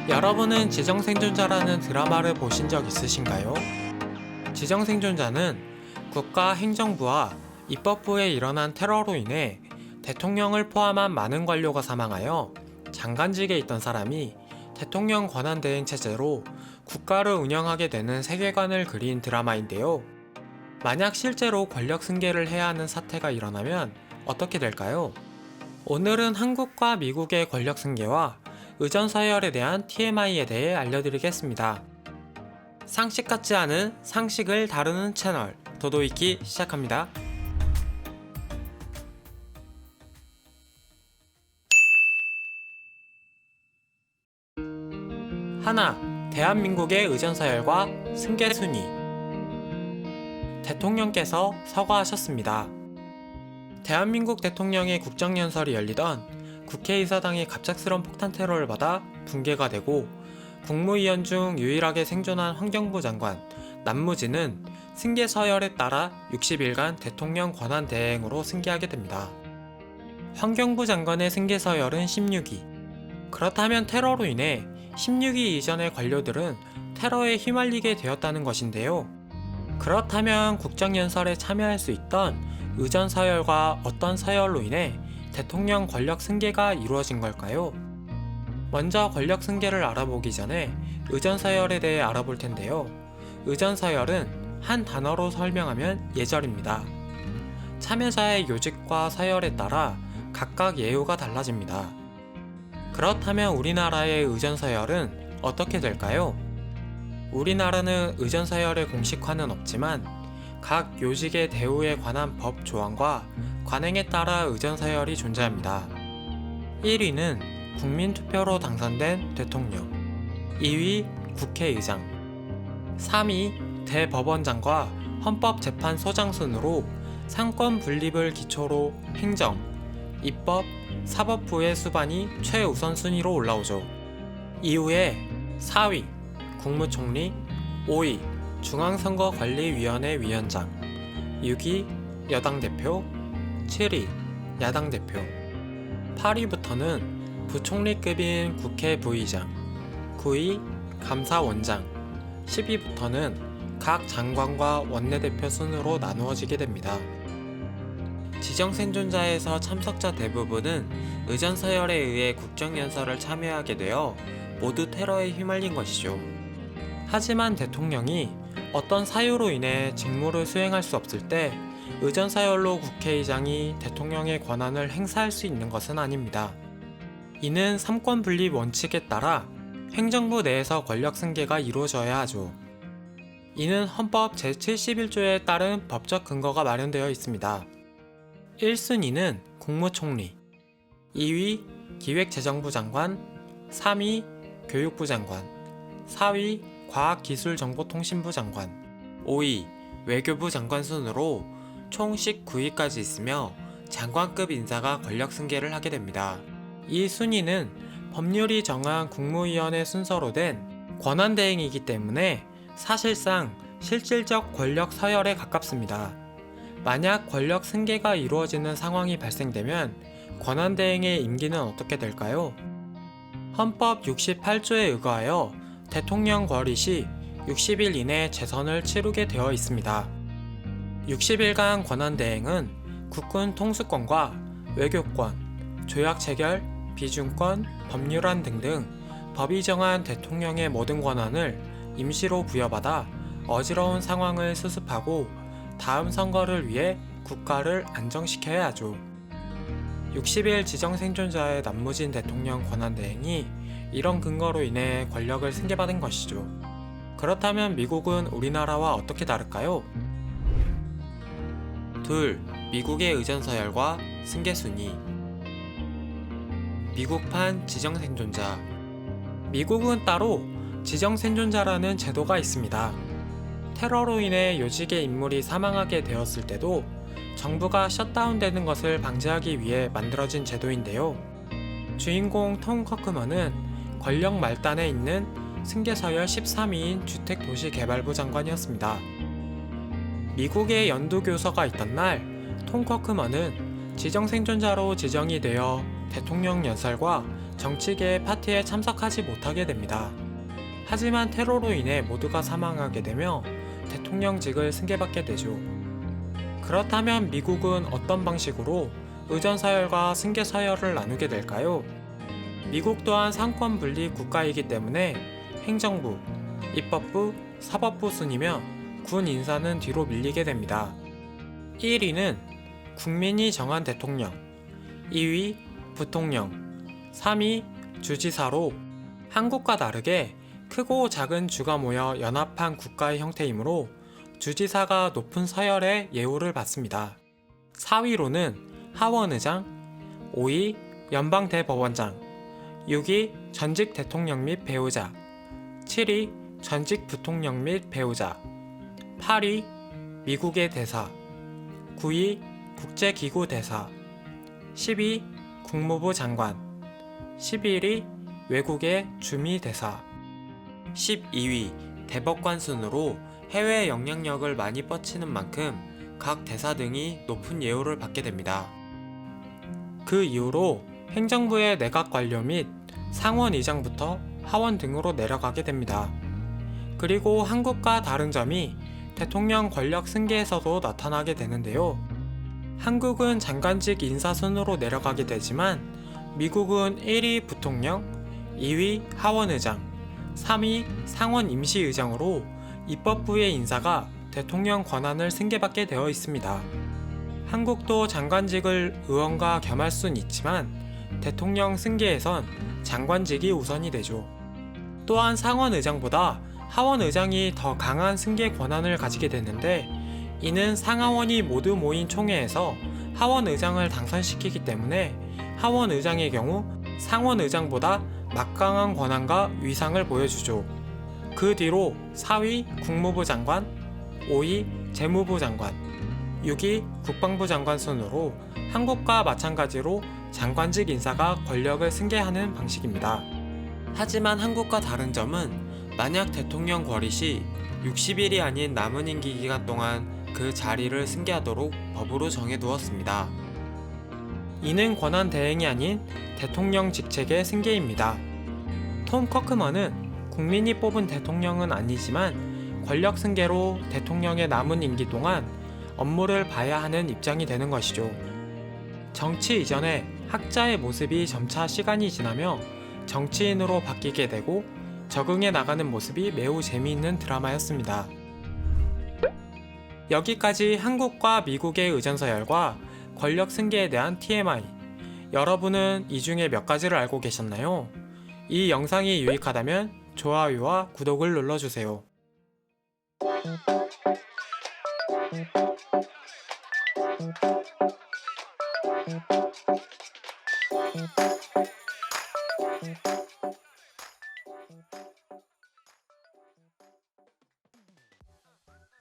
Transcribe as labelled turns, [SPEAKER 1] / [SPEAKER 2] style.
[SPEAKER 1] 여러분은 지정생존자라는 드라마를 보신 적 있으신가요? 지정생존자는 국가 행정부와 입법부에 일어난 테러로 인해 대통령을 포함한 많은 관료가 사망하여 장관직에 있던 사람이 대통령 권한대행 체제로 국가를 운영하게 되는 세계관을 그린 드라마인데요. 만약 실제로 권력 승계를 해야 하는 사태가 일어나면 어떻게 될까요? 오늘은 한국과 미국의 권력 승계와 의전 서열에 대한 TMI에 대해 알려드리겠습니다. 상식 같지 않은 상식을 다루는 채널 도도익기 시작합니다. 하나. 대한민국의 의전 서열과 승계 순위. 대통령께서 서거하셨습니다. 대한민국 대통령의 국정연설이 열리던 국회의사당이 갑작스런 폭탄 테러를 받아 붕괴가 되고 국무위원 중 유일하게 생존한 환경부 장관 남무진은 승계 서열에 따라 60일간 대통령 권한 대행으로 승계하게 됩니다. 환경부 장관의 승계 서열은 16위. 그렇다면 테러로 인해 16위 이전의 관료들은 테러에 휘말리게 되었다는 것인데요. 그렇다면 국정연설에 참여할 수 있던 의전 서열과 어떤 서열로 인해 대통령 권력 승계가 이루어진 걸까요? 먼저 권력 승계를 알아보기 전에 의전 서열에 대해 알아볼 텐데요. 의전 서열은 한 단어로 설명하면 예절입니다. 참여자의 요직과 서열에 따라 각각 예우가 달라집니다. 그렇다면 우리나라의 의전 서열은 어떻게 될까요? 우리나라는 의전 서열의 공식화는 없지만 각 요직의 대우에 관한 법 조항과 관행에 따라 의전 서열이 존재합니다. 1위는 국민투표로 당선된 대통령, 2위 국회의장, 3위 대법원장과 헌법재판소장 순으로 상권 분립을 기초로 행정, 입법, 사법부의 수반이 최우선 순위로 올라오죠. 이후에 4위 국무총리, 5위 중앙선거관리위원회 위원장, 6위 여당 대표, 7위 야당 대표, 8위부터는 부총리급인 국회 부의장, 9위 감사원장, 10위부터는 각 장관과 원내대표 순으로 나누어지게 됩니다. 지정생존자에서 참석자 대부분은 의전 서열에 의해 국정연설을 참여하게 되어 모두 테러에 휘말린 것이죠. 하지만 대통령이 어떤 사유로 인해 직무를 수행할 수 없을 때 의전 서열로 국회의장이 대통령의 권한을 행사할 수 있는 것은 아닙니다. 이는 삼권 분립 원칙에 따라 행정부 내에서 권력 승계가 이루어져야 하죠. 이는 헌법 제71조에 따른 법적 근거가 마련되어 있습니다. 1순위는 국무총리, 2위 기획재정부 장관, 3위 교육부 장관, 4위 과학기술정보통신부 장관, 5위 외교부 장관 순으로 총 19위까지 있으며 장관급 인사가 권력 승계를 하게 됩니다. 이 순위는 법률이 정한 국무위원회 순서로 된 권한대행이기 때문에 사실상 실질적 권력 서열에 가깝습니다. 만약 권력 승계가 이루어지는 상황이 발생되면 권한대행의 임기는 어떻게 될까요? 헌법 68조에 의거하여 대통령 거리 시 60일 이내 재선을 치르게 되어 있습니다. 60일간 권한대행은 국군 통수권과 외교권, 조약 체결, 비준권, 법률안 등등 법이 정한 대통령의 모든 권한을 임시로 부여받아 어지러운 상황을 수습하고 다음 선거를 위해 국가를 안정시켜야 하죠. 60일 지정생존자의 남무진 대통령 권한대행이 이런 근거로 인해 권력을 승계받은 것이죠. 그렇다면 미국은 우리나라와 어떻게 다를까요? 둘. 미국의 의전 서열과 승계 순위. 미국판 지정생존자. 미국은 따로 지정생존자라는 제도가 있습니다. 테러로 인해 요직의 인물이 사망하게 되었을 때도 정부가 셧다운되는 것을 방지하기 위해 만들어진 제도인데요. 주인공 톰 커크먼은 권력 말단에 있는 승계서열 13위인 주택도시개발부 장관이었습니다. 미국의 연두교서가 있던 날 톰 커크먼은 지정생존자로 지정이 되어 대통령 연설과 정치계의 파티에 참석하지 못하게 됩니다. 하지만 테러로 인해 모두가 사망하게 되며 대통령직을 승계받게 되죠. 그렇다면 미국은 어떤 방식으로 의전서열과 승계서열을 나누게 될까요? 미국 또한 상권 분리 국가이기 때문에 행정부, 입법부, 사법부 순이며 군 인사는 뒤로 밀리게 됩니다. 1위는 국민이 정한 대통령, 2위 부통령, 3위 주지사로 한국과 다르게 크고 작은 주가 모여 연합한 국가의 형태이므로 주지사가 높은 서열의 예우를 받습니다. 4위로는 하원의장, 5위 연방대법원장, 6위 전직 대통령 및 배우자, 7위 전직 부통령 및 배우자, 8위 미국의 대사, 9위 국제기구 대사, 10위 국무부 장관, 11위 외국의 주미대사, 12위 대법관 순으로 해외 영향력을 많이 뻗치는 만큼 각 대사 등이 높은 예우를 받게 됩니다. 그 이후로 행정부의 내각 관료 및 상원 의장부터 하원 등으로 내려가게 됩니다. 그리고 한국과 다른 점이 대통령 권력 승계에서도 나타나게 되는데요. 한국은 장관직 인사 순으로 내려가게 되지만 미국은 1위 부통령, 2위 하원의장, 3위 상원 임시의장으로 입법부의 인사가 대통령 권한을 승계받게 되어 있습니다. 한국도 장관직을 의원과 겸할 순 있지만 대통령 승계에선 장관직이 우선이 되죠. 또한 상원의장보다 하원의장이 더 강한 승계 권한을 가지게 되는데 이는 상하원이 모두 모인 총회에서 하원의장을 당선시키기 때문에 하원의장의 경우 상원의장보다 막강한 권한과 위상을 보여주죠. 그 뒤로 4위 국무부 장관, 5위 재무부 장관, 6위 국방부 장관 순으로 한국과 마찬가지로 장관직 인사가 권력을 승계하는 방식입니다. 하지만 한국과 다른 점은 만약 대통령 권리시 60일이 아닌 남은 임기 기간 동안 그 자리를 승계하도록 법으로 정해두었습니다. 이는 권한 대행이 아닌 대통령 직책의 승계입니다. 톰 커크먼은 국민이 뽑은 대통령은 아니지만 권력 승계로 대통령의 남은 임기 동안 업무를 봐야 하는 입장이 되는 것이죠. 정치 이전에 학자의 모습이 점차 시간이 지나며 정치인으로 바뀌게 되고 적응해 나가는 모습이 매우 재미있는 드라마였습니다. 여기까지 한국과 미국의 의전서열과 권력 승계에 대한 TMI. 여러분은 이 중에 몇 가지를 알고 계셨나요? 이 영상이 유익하다면 좋아요와 구독을 눌러주세요.